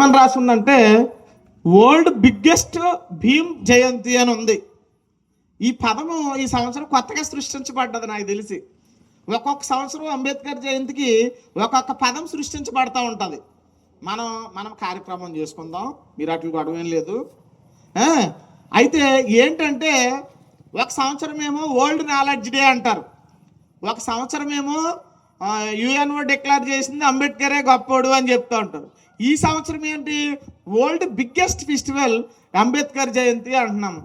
ఏమని రాసిందంటే world biggest Bhim జయంతి అని ఉంది. ఈ పదము ఈ సంవత్సరం కొత్తగా సృష్టించబడ్డది. నాకు తెలిసి ఒక్కొక్క సంవత్సరం అంబేద్కర్ జయంతికి ఒక్కొక్క పదం సృష్టించబడతా ఉంటుంది. మనం కార్యక్రమం చేసుకుందాం, మీరు అట్లు గొడవేం లేదు. అయితే ఏంటంటే ఒక సంవత్సరం ఏమో వరల్డ్ నాలెడ్జ్ డే అంటారు, ఒక సంవత్సరం ఏమో యుఎన్ఓ డిక్లేర్ చేసింది అంబేద్కరే గొప్పోడు అని చెప్తూ ఉంటారు. ఈ సంవత్సరం ఏంటి, వరల్డ్ బిగ్గెస్ట్ ఫెస్టివల్ అంబేద్కర్ జయంతి అంటున్నాము.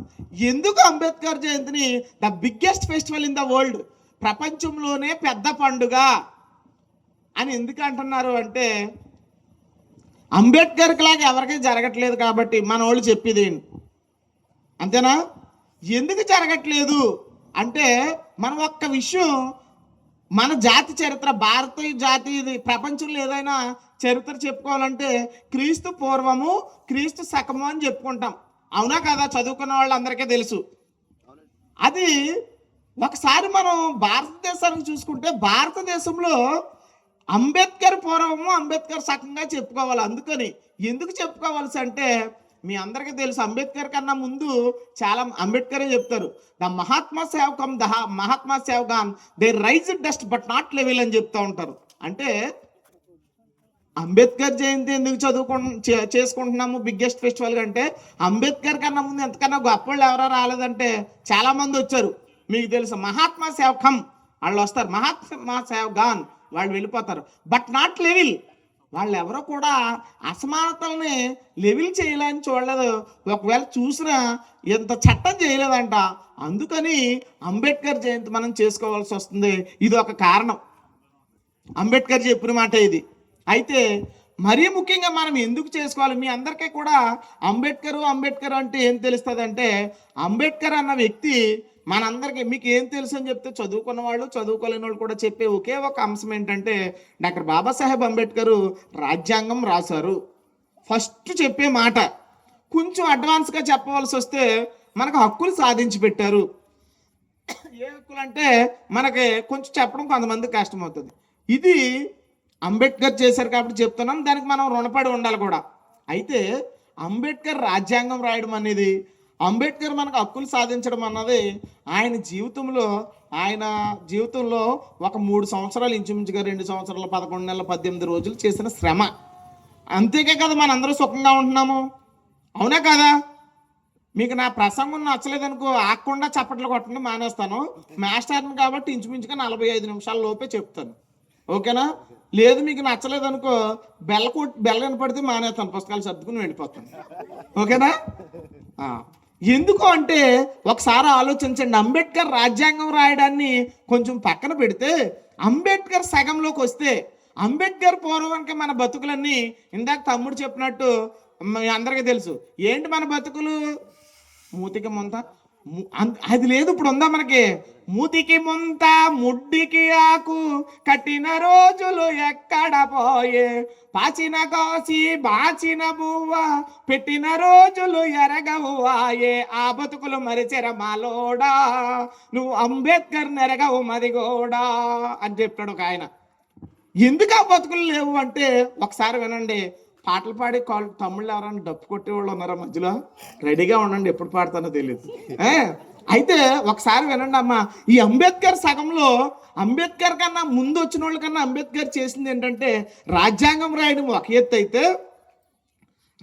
ఎందుకు అంబేద్కర్ జయంతిని the biggest festival in the world, ప్రపంచంలోనే పెద్ద పండుగ అని ఎందుకు అంటున్నారు అంటే, అంబేద్కర్కి లాగా ఎవరికీ జరగట్లేదు కాబట్టి మన వాళ్ళు చెప్పేది అంతేనా. ఎందుకు జరగట్లేదు అంటే, మనం ఒక్క విషయం, మన జాతి చరిత్ర, భారతీయ జాతి ప్రపంచంలో ఏదైనా చరిత్ర చెప్పుకోవాలంటే క్రీస్తు పూర్వము క్రీస్తు శకము అని చెప్పుకుంటాం. అవునా కదా, చదువుకున్న వాళ్ళందరికీ తెలుసు. అది ఒకసారి మనం భారతదేశానికి చూసుకుంటే, భారతదేశంలో అంబేద్కర్ పూర్వము అంబేద్కర్ శకంగా చెప్పుకోవాలి. అందుకని ఎందుకు చెప్పుకోవాల్సి అంటే, మీ అందరికీ తెలుసు అంబేద్కర్ కన్నా ముందు చాలా అంబేద్కరే చెప్తారు, ద మహాత్మా సేవకం మహాత్మా సేవగాన్ they raise dust but not level అని చెప్తూ ఉంటారు. అంటే అంబేద్కర్ జయంతి ఎందుకు చేసుకుంటున్నాము బిగ్గెస్ట్ ఫెస్టివల్ అంటే, అంబేద్కర్ కన్నా ముందు ఎంతకన్నా గొప్ప వాళ్ళు ఎవరో రాలేదంటే చాలా మంది వచ్చారు. మీకు తెలుసు మహాత్మా సేవకం వాళ్ళు వస్తారు, మహాత్మా సేవగాన్ వాళ్ళు వెళ్ళిపోతారు. బట్ నాట్ లెవెల్, వాళ్ళు ఎవరో కూడా అసమానతల్ని లెవెల్ చేయాలని చూడలేదు. ఒకవేళ చూసినా ఎంత చట్టం చేయలేదంట. అందుకని అంబేద్కర్ జయంతి మనం చేసుకోవాల్సి వస్తుంది. ఇది ఒక కారణం, అంబేద్కర్ చెప్పిన మాట ఇది. అయితే మరీ ముఖ్యంగా మనం ఎందుకు చేసుకోవాలి, మీ అందరికీ కూడా అంబేద్కర్ అంటే ఏం తెలుస్తుంది అంటే, అంబేద్కర్ అన్న వ్యక్తి మనందరికీ మీకు ఏం తెలుసు అని చెప్తే చదువుకున్న వాళ్ళు చదువుకోలేని వాళ్ళు కూడా చెప్పే ఒకే ఒక అంశం ఏంటంటే, డాక్టర్ బాబాసాహెబ్ అంబేద్కర్ రాజ్యాంగం రాశారు. ఫస్ట్ చెప్పే మాట. కొంచెం అడ్వాన్స్గా చెప్పవలసి వస్తే మనకు హక్కులు సాధించి పెట్టారు. ఏ హక్కులు అంటే మనకి కొంచెం చెప్పడం కొంతమంది కష్టమవుతుంది. ఇది అంబేద్కర్ చేశారు కాబట్టి చెప్తున్నాం, దానికి మనం రుణపడి ఉండాలి కూడా. అయితే అంబేద్కర్ రాజ్యాంగం రాయడం అనేది, అంబేద్కర్ మనకు హక్కులు సాధించడం అన్నది ఆయన జీవితంలో ఒక 3 సంవత్సరాలు, ఇంచుమించుగా 2 సంవత్సరాలు 11 నెలల 18 రోజులు చేసిన శ్రమ. అంతేకే కదా మనందరూ సుఖంగా ఉంటున్నాము. అవునా కదా. మీకు నా ప్రసంగం నచ్చలేదనుకో, ఆగకుండా చప్పట్లు కొట్టండి, మానేస్తాను. మాస్టర్ని కాబట్టి ఇంచుమించుగా 45 నిమిషాల లోపే చెప్తాను, ఓకేనా. లేదు మీకు నచ్చలేదనుకో, బెల్ల వినపడితే మానేస్తాను, పుస్తకాలు సర్దుకుని వెళ్ళిపోతాను, ఓకేనా. ఎందుకు అంటే ఒకసారి ఆలోచించండి, అంబేద్కర్ రాజ్యాంగం రాయడాన్ని కొంచెం పక్కన పెడితే, అంబేద్కర్ సగంలోకి వస్తే, అంబేద్కర్ పూర్వంకి మన బతుకులన్నీ ఇందాక తమ్ముడు చెప్పినట్టు అందరికీ తెలుసు. ఏంటి మన బతుకులు, మూతికి ముంత అది లేదు, ఇప్పుడు ఉందా మనకి. మూతికి ముంత ముడ్డికి ఆకు కట్టిన రోజులు ఎక్కడ పోయే, పాచిన కోసి బాచిన బువ్వ పెట్టిన రోజులు ఎరగవువాయే, ఆ బతుకులు మరిచెర మాలోడా, నువ్వు అంబేద్కర్ నెరగవు మదిగోడా అని చెప్పాడు ఒక ఆయన. ఎందుకు ఆ బతుకులు లేవు అంటే ఒకసారి వినండి. పాటలు పాడి తమ్ముళ్ళు ఎవరైనా డప్పు కొట్టేవాళ్ళు ఉన్నారా మధ్యలో? రెడీగా ఉండండి, ఎప్పుడు పాడతానో తెలియదు. అయితే ఒకసారి వినండి అమ్మా. ఈ అంబేద్కర్ సగంలో, అంబేద్కర్ కన్నా ముందు వచ్చిన వాళ్ళ కన్నా అంబేద్కర్ చేసింది ఏంటంటే, రాజ్యాంగం రాయడం ఒక ఎత్తు అయితే,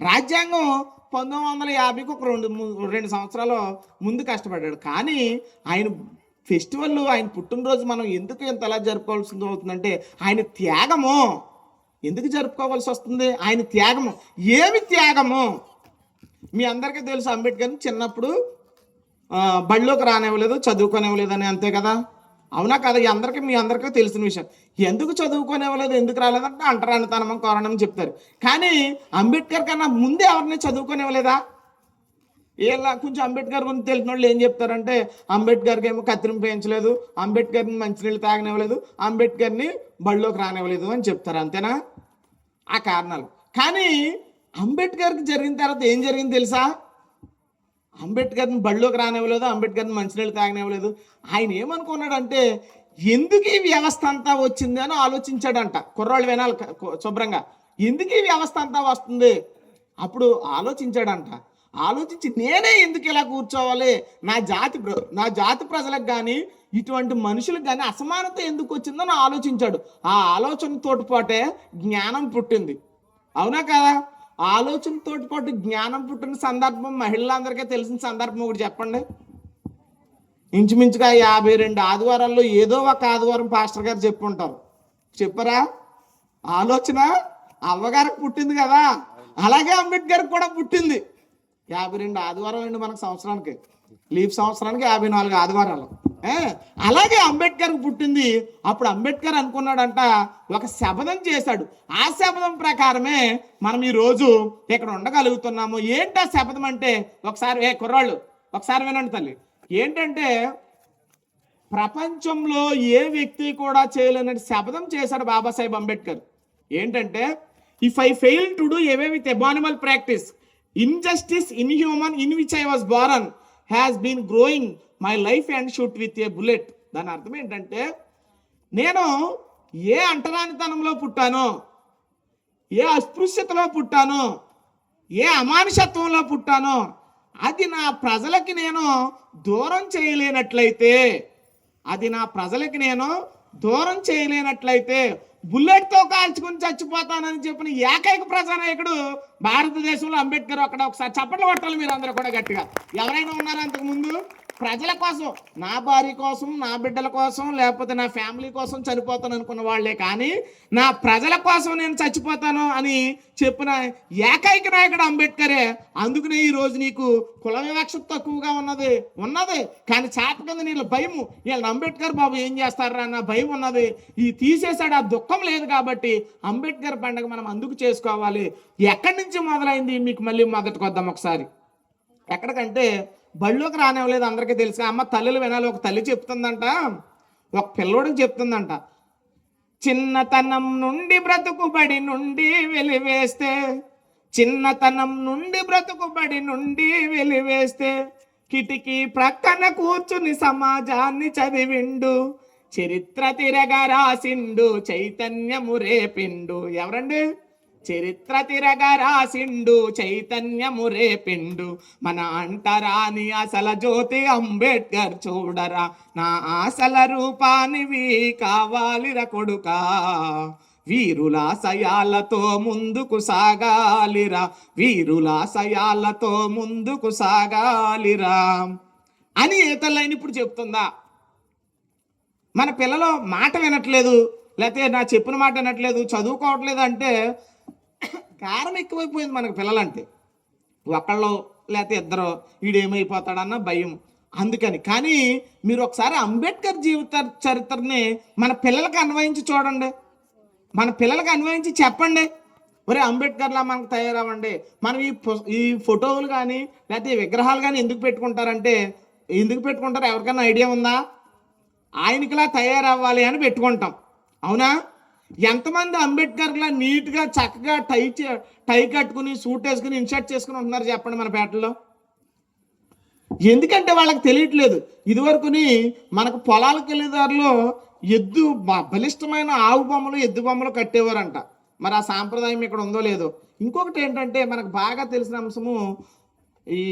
రాజ్యాంగం 1950కి ఒక 2 సంవత్సరాలు ముందు కష్టపడ్డాడు. కానీ ఆయన ఫెస్టివల్, ఆయన పుట్టినరోజు మనం ఎందుకు ఇంతలా జరుపుకోవాల్సి అవుతుందంటే, ఆయన త్యాగము. ఎందుకు జరుపుకోవాల్సి వస్తుంది? ఆయన త్యాగము. ఏమి త్యాగము? మీ అందరికీ తెలుసు, అంబేద్కర్ని చిన్నప్పుడు బడిలోకి రానివ్వలేదు, చదువుకోనివ్వలేదు అని, అంతే కదా. అవునా కదా. మీ అందరికీ తెలిసిన విషయం. ఎందుకు చదువుకోనివ్వలేదు, ఎందుకు రాలేదంటే అంటరానితనం కారణం చెప్తారు. కానీ అంబేద్కర్ కన్నా ముందే ఎవరిని చదువుకోనివ్వలేదా? కొంచెం అంబేద్కర్ గురించి తెలిసిన వాళ్ళు ఏం చెప్తారంటే, అంబేద్కర్కి ఏమో కత్తిరింపు వేయించలేదు, అంబేద్కర్ని మంచినీళ్ళు తాగనివ్వలేదు, అంబేద్కర్ని బడిలోకి రానివ్వలేదు అని చెప్తారు, అంతేనా. ఆ కారణాలు. కానీ అంబేద్కర్కి జరిగిన తర్వాత ఏం జరిగింది తెలుసా? అంబేద్కర్ని బడిలోకి రానివ్వలేదు, అంబేద్కర్ని మంచినీళ్ళు తాగనివ్వలేదు. ఆయన ఏమనుకున్నాడంటే, ఎందుకు ఈ వ్యవస్థ అంతా వచ్చింది అని ఆలోచించాడంట. కుర్రాళ్ళు వినాలి శుభ్రంగా. ఎందుకు ఈ వ్యవస్థ అంతా వస్తుంది అప్పుడు ఆలోచించాడంట. ఆలోచించి నేనే ఎందుకు ఇలా కూర్చోవాలి, నా జాతి ప్రజలకు కానీ ఇటువంటి మనుషులకు కానీ అసమానత ఎందుకు వచ్చిందని ఆలోచించాడు. ఆ ఆలోచనతోటి పాటే జ్ఞానం పుట్టింది. అవునా కదా? ఆలోచనతోటి పాటు జ్ఞానం పుట్టిన సందర్భం మహిళలందరికీ తెలిసిన సందర్భం ఒకటి చెప్పండి. ఇంచుమించుగా 52 ఆదివారాల్లో ఏదో ఒక ఆదివారం పాస్టర్ గారు చెప్పుంటారు. చెప్పరా? ఆలోచన అవ్వగారికి పుట్టింది కదా, అలాగే అంబేద్కర్కి కూడా పుట్టింది. 52 ఆదివారాలు అండి మనకు సంవత్సరానికి, లీవ్ సంవత్సరానికి 54 ఆదివారాలు. అలాగే అంబేద్కర్కి పుట్టింది. అప్పుడు అంబేద్కర్ అనుకున్నాడంట, ఒక శపథం చేశాడు. ఆ శపథం ప్రకారమే మనం ఈరోజు ఇక్కడ ఉండగలుగుతున్నాము. ఏంటి ఆ శపథం అంటే, ఒకసారి కుర్రాళ్ళు ఒకసారి వినండి తల్లి. ఏంటంటే, ప్రపంచంలో ఏ వ్యక్తి కూడా చేయలేని శపథం చేశాడు బాబాసాహెబ్ అంబేద్కర్. ఏంటంటే, if I fail to do away with abominable practice, injustice, inhuman, in which I was born, has been growing my life and shoot with a bullet. దాని అర్థం ఏంటంటే, నేను ఏ అంటరానితనంలో పుట్టానో, ఏ అస్పృశ్యతలో పుట్టానో, ఏ అమానుషత్వంలో పుట్టానో, అది నా ప్రజలకి నేను దూరం చేయలేనట్లయితే బుల్లెట్తో కాల్చుకుని చచ్చిపోతానని చెప్పిన ఏకైక ప్రజానాయకుడు భారతదేశంలో అంబేద్కర్. ఒకసారి చప్పట్లు కొట్టాలి మీరు అందరూ కూడా గట్టిగా. ఎవరైనా ఉన్నారా అంతకు ముందు? ప్రజల కోసం, నా భార్య కోసం, నా బిడ్డల కోసం, లేకపోతే నా ఫ్యామిలీ కోసం చనిపోతాను అనుకున్న వాళ్ళే, కానీ నా ప్రజల కోసం నేను చచ్చిపోతాను అని చెప్పిన ఏకైక నాయకుడు అంబేద్కరే. అందుకనే ఈరోజు నీకు కుల వివక్ష తక్కువగా ఉన్నది కానీ చేత కింద నీళ్ళ భయము, వీళ్ళని అంబేద్కర్ బాబు ఏం చేస్తారా అన్న భయం ఉన్నది. ఈ తీసేశాడు, ఆ దుఃఖం లేదు. కాబట్టి అంబేద్కర్ పండుగ మనం అందుకు చేసుకోవాలి. ఎక్కడి నుంచి మొదలైంది మీకు మళ్ళీ మొదటికి వద్దాం ఒకసారి. ఎక్కడికంటే, బళ్ళోకి రానివ్వలేదు. అందరికీ తెలుసు. అమ్మ తల్లులు వినాలి. ఒక తల్లి చెప్తుందంట, ఒక పిల్లోడికి చెప్తుందంట, చిన్నతనం నుండి బ్రతుకుబడి నుండి వెలివేస్తే, చిన్నతనం నుండి బ్రతుకుబడి నుండి వెలివేస్తే, కిటికీ ప్రక్కన కూర్చుని సమాజాన్ని చదివిండు, చరిత్ర తిరగ రాసిండు, చైతన్యము రేపిండు. ఎవరండి? చరిత్ర తిరగ రాసిండు, చైతన్యము రేపిండు, మన అంటరాని అసల జ్యోతి అంబేద్కర్ చూడరా, నా ఆశల రూపానివి కావాలిరా కొడుకా, వీరులాశయాలతో ముందుకు సాగాలిరా, వీరులాశయాలతో ముందుకు సాగాలిరా అని ఏతల్లైన ఇప్పుడు చెప్తుందా? మన పిల్లలు మాట వినట్లేదు, లేకపోతే నా చెప్పిన మాట వినట్లేదు, చదువుకోవట్లేదు అంటే కారం ఎక్కువైపోయింది మనకు. పిల్లలంటే ఒకళ్ళు లేకపోతే ఇద్దరు, వీడేమైపోతాడన్న భయం. అందుకని. కానీ మీరు ఒకసారి అంబేద్కర్ జీవిత చరిత్రని మన పిల్లలకి అన్వయించి చూడండి, మన పిల్లలకి అన్వయించి చెప్పండి, ఒరే అంబేద్కర్లా మనకు తయారవ్వండి. మనం ఈ ఫోటోలు కానీ లేకపోతే ఈ విగ్రహాలు కానీ ఎందుకు పెట్టుకుంటారో ఎవరికైనా ఐడియా ఉందా? ఆయనకిలా తయారవ్వాలి అని పెట్టుకుంటాం. అవునా? ఎంతమంది అంబేద్కర్లా నీట్గా చక్కగా టై కట్టుకుని సూట్ వేసుకుని ఇన్షర్ట్ చేసుకుని ఉంటున్నారు చెప్పండి మన పేటల్లో? ఎందుకంటే వాళ్ళకి తెలియట్లేదు. ఇదివరకుని మనకు పొలాలకు వెళ్ళేదారిలో బలిష్టమైన ఆవు బొమ్మలు, ఎద్దు బొమ్మలు కట్టేవారంట. మరి ఆ సాంప్రదాయం ఇక్కడ ఉందో లేదో. ఇంకొకటి ఏంటంటే, మనకు బాగా తెలిసిన అంశము ఈ